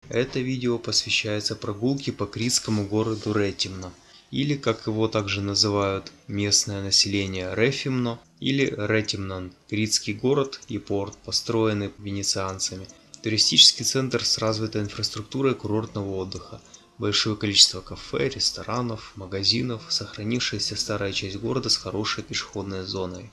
Это видео посвящается прогулке по критскому городу Ретимно, или как его также называют местное население Рефимно или Ретимнон, критский город и порт, построенный венецианцами. Туристический центр с развитой инфраструктурой курортного отдыха. Большое количество кафе, ресторанов, магазинов, сохранившаяся старая часть города с хорошей пешеходной зоной.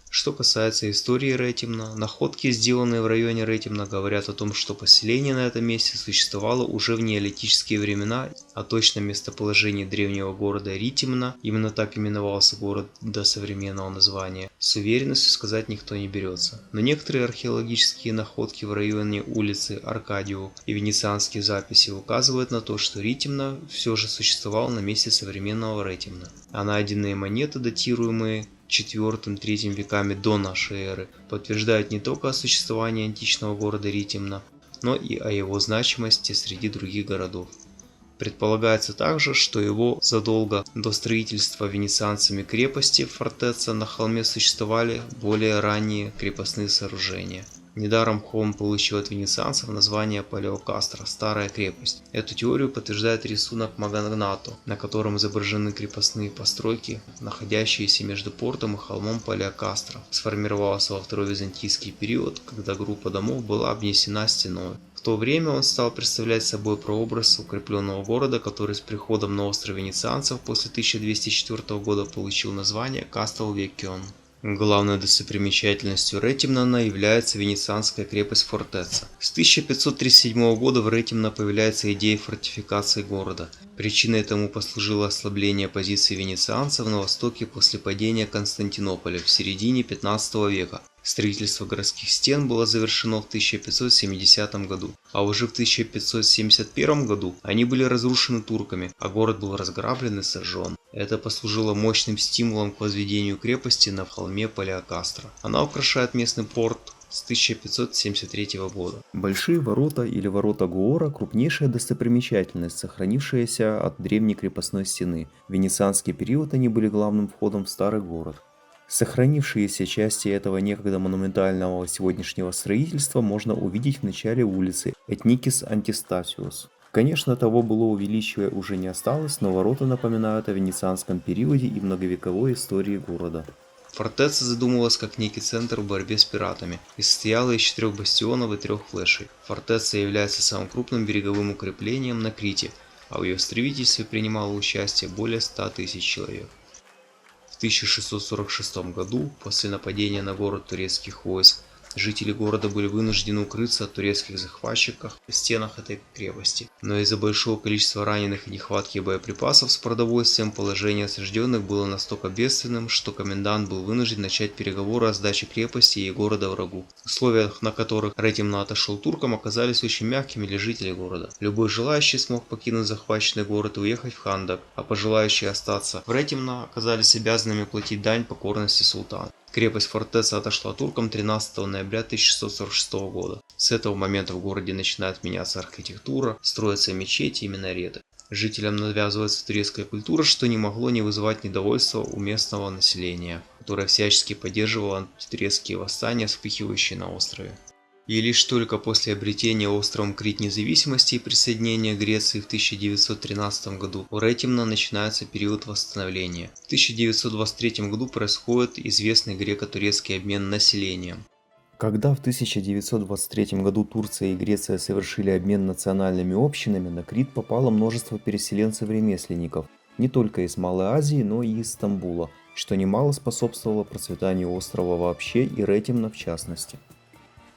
Что касается истории Ретимно, находки, сделанные в районе Ретимно, говорят о том, что поселение на этом месте существовало уже в неолитические времена, а точном местоположении древнего города Ритимно, именно так именовался город до современного названия, с уверенностью сказать никто не берется. Но некоторые археологические находки в районе улицы Аркадио и венецианские записи указывают на то, что Ритимно все же существовал на месте современного Ретимно. А найденные монеты, датируемые IV-III веками до нашей эры, подтверждают не только о существовании античного города Ритимно, но и о его значимости среди других городов. Предполагается также, что его задолго до строительства венецианцами крепости фортеца на холме существовали более ранние крепостные сооружения. Недаром холм получил от венецианцев название Палеокастро – Старая крепость. Эту теорию подтверждает рисунок Магнато, на котором изображены крепостные постройки, находящиеся между портом и холмом Палеокастро. Сформировался во второй византийский период, когда группа домов была обнесена стеной. В то время он стал представлять собой прообраз укрепленного города, который с приходом на остров венецианцев после 1204 года получил название Кастелвеккион. Главной достопримечательностью Ретимно является венецианская крепость Фортеца. С 1537 года в Ретимно появляется идея фортификации города. Причиной этому послужило ослабление позиций венецианцев на востоке после падения Константинополя в середине 15 века. Строительство городских стен было завершено в 1570 году, а уже в 1571 году они были разрушены турками, а город был разграблен и сожжен. Это послужило мощным стимулом к возведению крепости на холме Палеокастро. Она украшает местный порт с 1573 года. Большие ворота или ворота Гуора – крупнейшая достопримечательность, сохранившаяся от древней крепостной стены. В венецианский период они были главным входом в старый город. Сохранившиеся части этого некогда монументального сегодняшнего строительства можно увидеть в начале улицы Этникис Антистасиус. Конечно, того былого величия уже не осталось, но ворота напоминают о венецианском периоде и многовековой истории города. Фортеца задумывалась как некий центр в борьбе с пиратами и состояла из 4 бастионов и 3 флешей. Фортеца является самым крупным береговым укреплением на Крите, а в ее строительстве принимало участие более 100 тысяч человек. В 1646 году, после нападения на город турецких войск, жители города были вынуждены укрыться от турецких захватчиков в стенах этой крепости. Но из-за большого количества раненых и нехватки боеприпасов с продовольствием положение осажденных было настолько бедственным, что комендант был вынужден начать переговоры о сдаче крепости и города врагу. Условия, на которых Ретимно отошел туркам, оказались очень мягкими для жителей города. Любой желающий смог покинуть захваченный город и уехать в Хандак, а пожелающие остаться в Ретимно оказались обязанными платить дань покорности султану. Крепость Фортеца отошла туркам 13 ноября 1646 года. С этого момента в городе начинает меняться архитектура, строятся мечети и минареты. Жителям навязывается турецкая культура, что не могло не вызывать недовольства у местного населения, которое всячески поддерживало антитурецкие восстания, вспыхивающие на острове. И лишь только после обретения островом Крит независимости и присоединения Греции в 1913 году у Ретимно начинается период восстановления. В 1923 году происходит известный греко-турецкий обмен населением. Когда в 1923 году Турция и Греция совершили обмен национальными общинами, на Крит попало множество переселенцев-ремесленников, не только из Малой Азии, но и из Стамбула, что немало способствовало процветанию острова вообще и Ретимно в частности.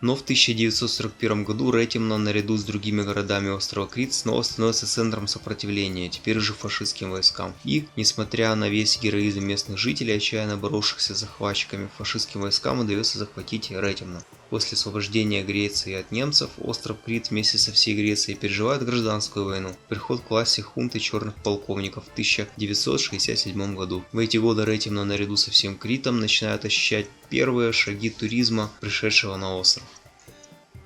Но в 1941 году Ретимно наряду с другими городами острова Крит снова становится центром сопротивления, теперь уже фашистским войскам. И, несмотря на весь героизм местных жителей, отчаянно боровшихся с захватчиками, фашистским войскам удается захватить Ретимно. После освобождения Греции от немцев, остров Крит вместе со всей Грецией переживает гражданскую войну. Приход к власти хунты черных полковников в 1967 году. В эти годы Ретимно наряду со всем Критом начинает ощущать первые шаги туризма, пришедшего на остров.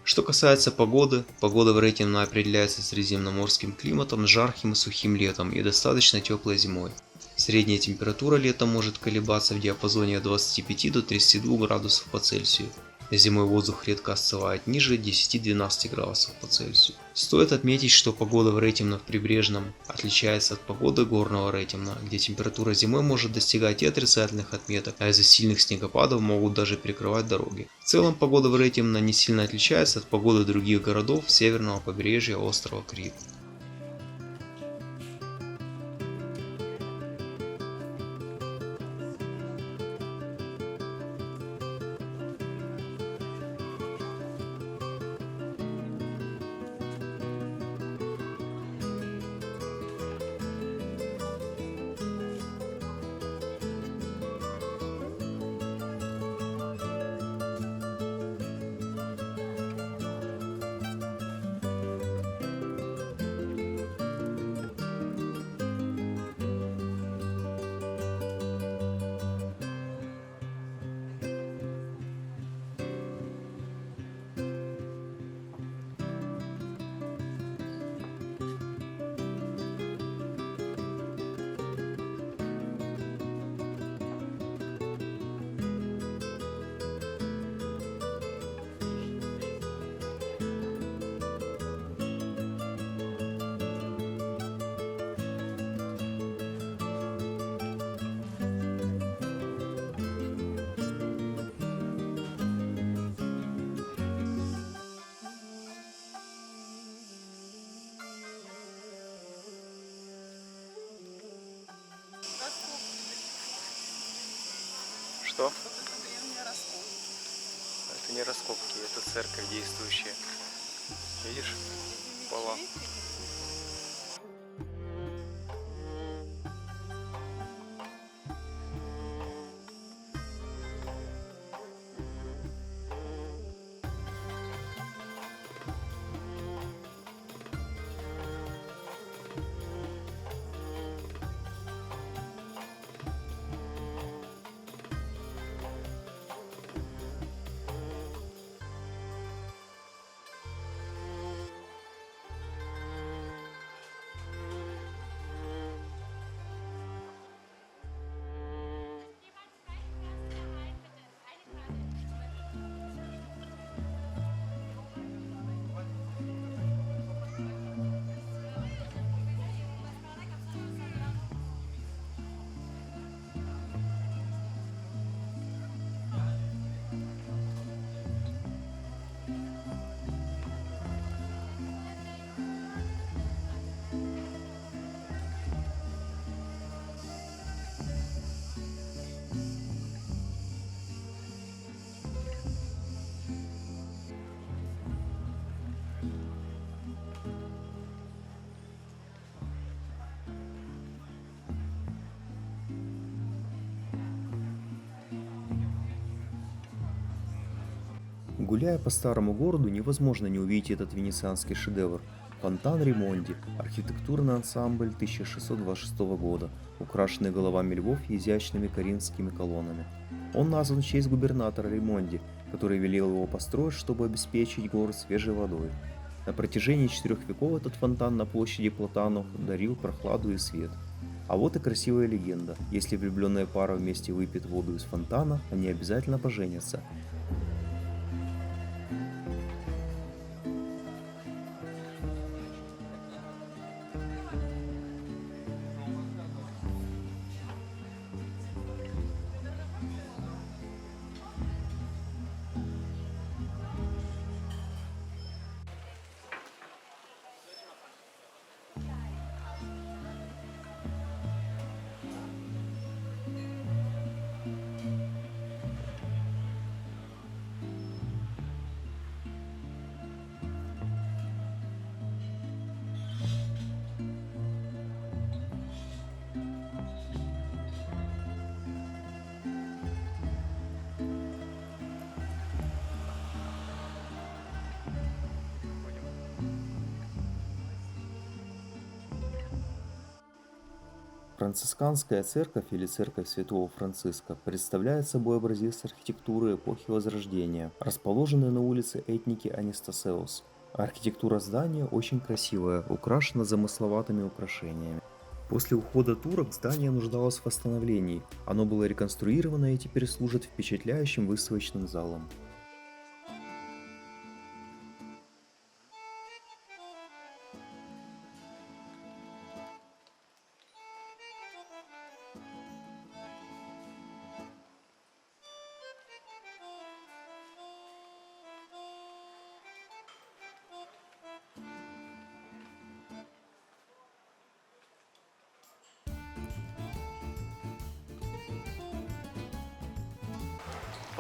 Что касается погоды, погода в Ретимно определяется средиземноморским климатом с жарким и сухим летом и достаточно теплой зимой. Средняя температура летом может колебаться в диапазоне от 25 до 32 градусов по Цельсию. Зимой воздух редко остывает ниже 10-12 градусов по Цельсию. Стоит отметить, что погода в Ретимно в Прибрежном отличается от погоды горного Ретимна, где температура зимой может достигать и отрицательных отметок, а из-за сильных снегопадов могут даже перекрывать дороги. В целом погода в Ретимно не сильно отличается от погоды других городов северного побережья острова Крит. Что? Это не раскопки, это церковь действующая. Видишь? Пола. Гуляя по старому городу, невозможно не увидеть этот венецианский шедевр – фонтан Ремонди, архитектурный ансамбль 1626 года, украшенный головами львов и изящными коринфскими колоннами. Он назван в честь губернатора Ремонди, который велел его построить, чтобы обеспечить город свежей водой. На протяжении 4 веков этот фонтан на площади Платано дарил прохладу и свет. А вот и красивая легенда. Если влюбленная пара вместе выпьет воду из фонтана, они обязательно поженятся. Францисканская церковь или церковь Святого Франциска представляет собой образец архитектуры эпохи Возрождения, расположенной на улице Этники Анастасеус. Архитектура здания очень красивая, украшена замысловатыми украшениями. После ухода турок здание нуждалось в восстановлении. Оно было реконструировано и теперь служит впечатляющим выставочным залом.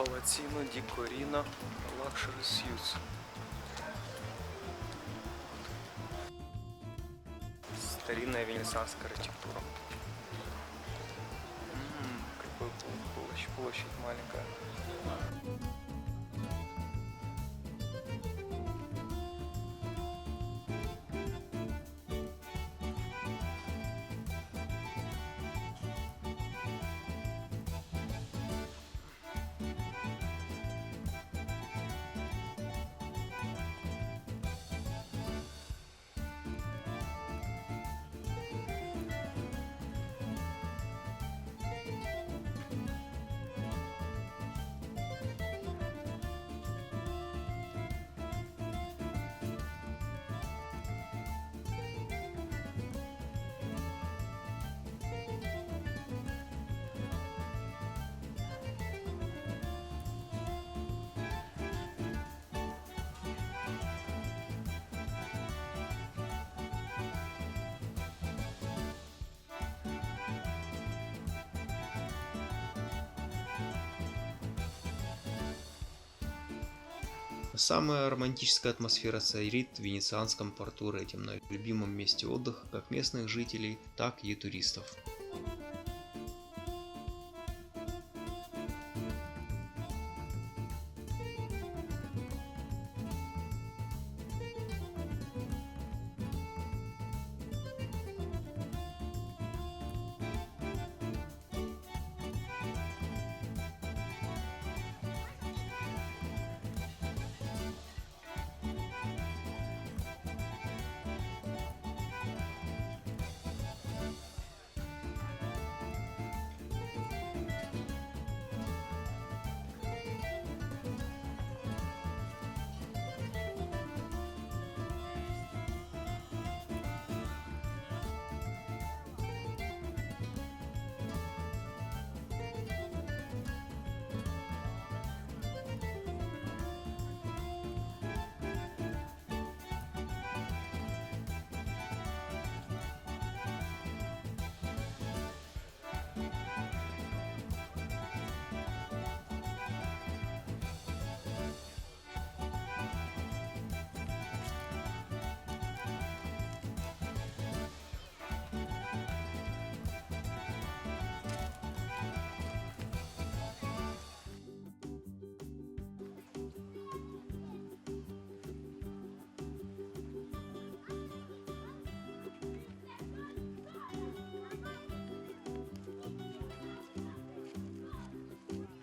Палаццино ди Корино Luxury Suites. Старинная венецианская архитектура. Какой площадь маленькая. Самая романтическая атмосфера царит в венецианском порту Ретимно, любимом месте отдыха как местных жителей, так и туристов.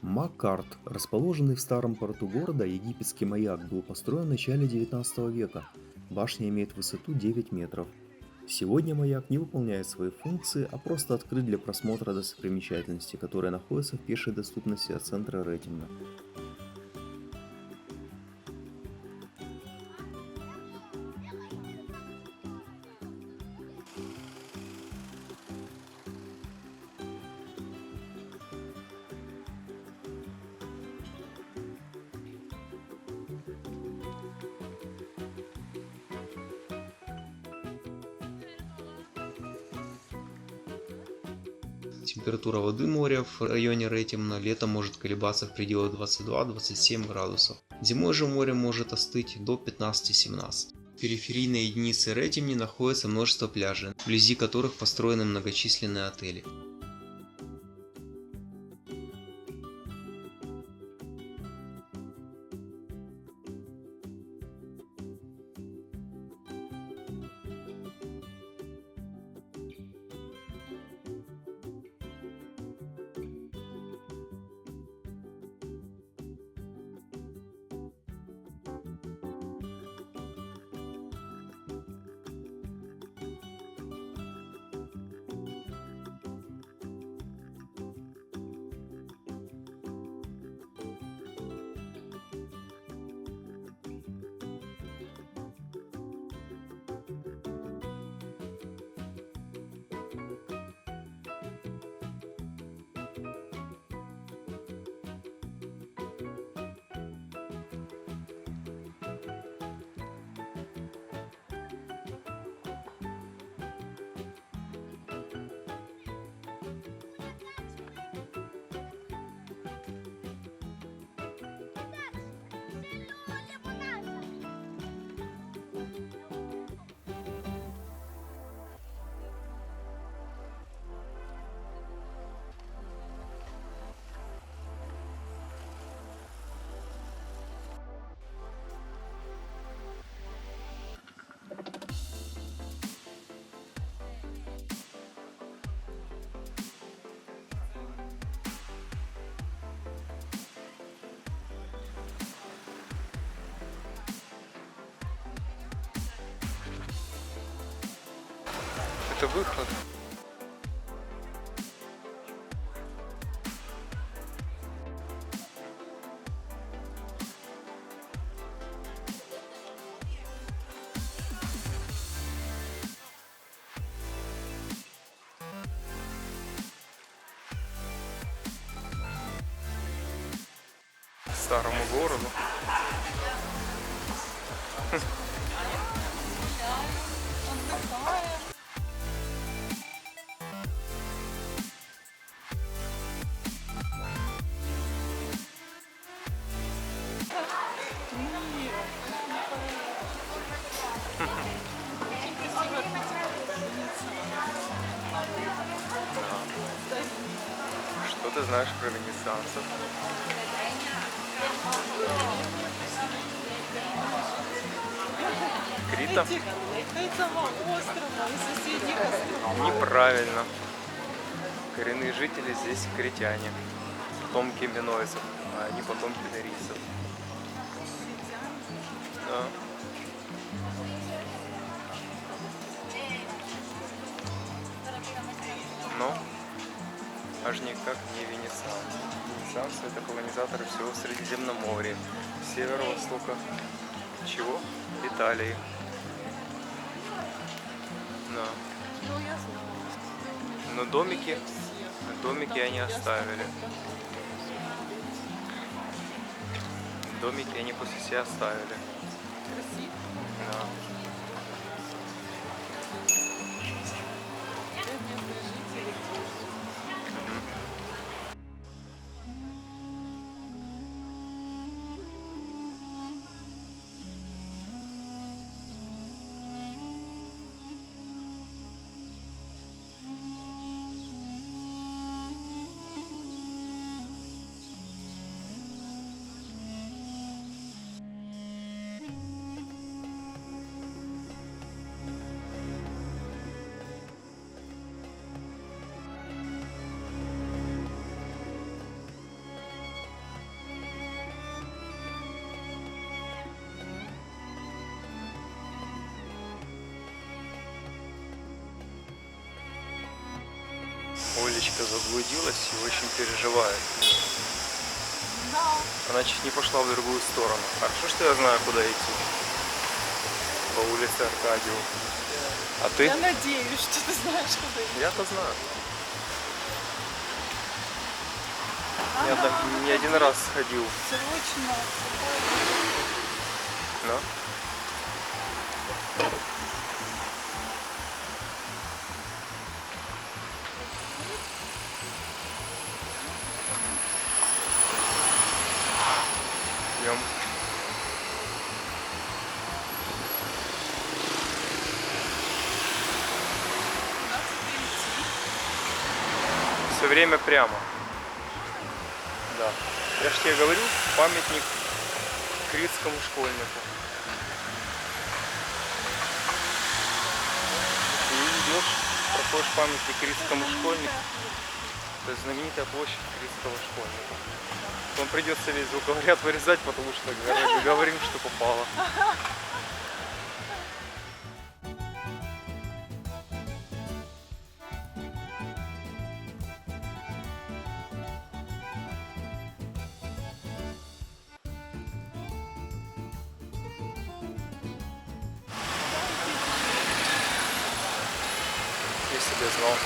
Маккарт, расположенный в старом порту города, египетский маяк, был построен в начале 19 века. Башня имеет высоту 9 метров. Сегодня маяк не выполняет свои функции, а просто открыт для просмотра достопримечательностей, которые находятся в пешей доступности от центра Ретимно. Температура воды моря в районе Ретимно летом может колебаться в пределах 22-27 градусов. Зимой же море может остыть до 15-17. В периферийной единице Ретимни находится множество пляжей, вблизи которых построены многочисленные отели. это выход. Старому городу. Что ты знаешь про венецианцев? Крита? Этого острова и соседних островов. Неправильно. Коренные жители здесь критяне. Потомки минойцев, а они потомки нерийцев. Да. Но аж никак не венецианцы. Венецианцы — это колонизаторы всего Средиземноморья, северо-востока. Чего? Италии. Да. Ну, я знаю. Но домики они оставили. Домики они после себя оставили. Красиво. Да. Все местные жители тоже. Олечка заблудилась и очень переживает. Да. Она чуть не пошла в другую сторону. Хорошо, что я знаю, куда идти. По улице Аркадию. А ты? Я надеюсь, что ты знаешь, куда идти. Я-то знаю. Я так не один раз сходил. Срочно. Да? Идем. Все время прямо. Да. Я ж тебе говорю, памятник критскому школьнику. И идешь, проходишь памятник критскому школьнику. Это знаменитая площадь критского школьника. Вам придется весь звуковряд вырезать, потому что говорим, что попало. Если бы я знал.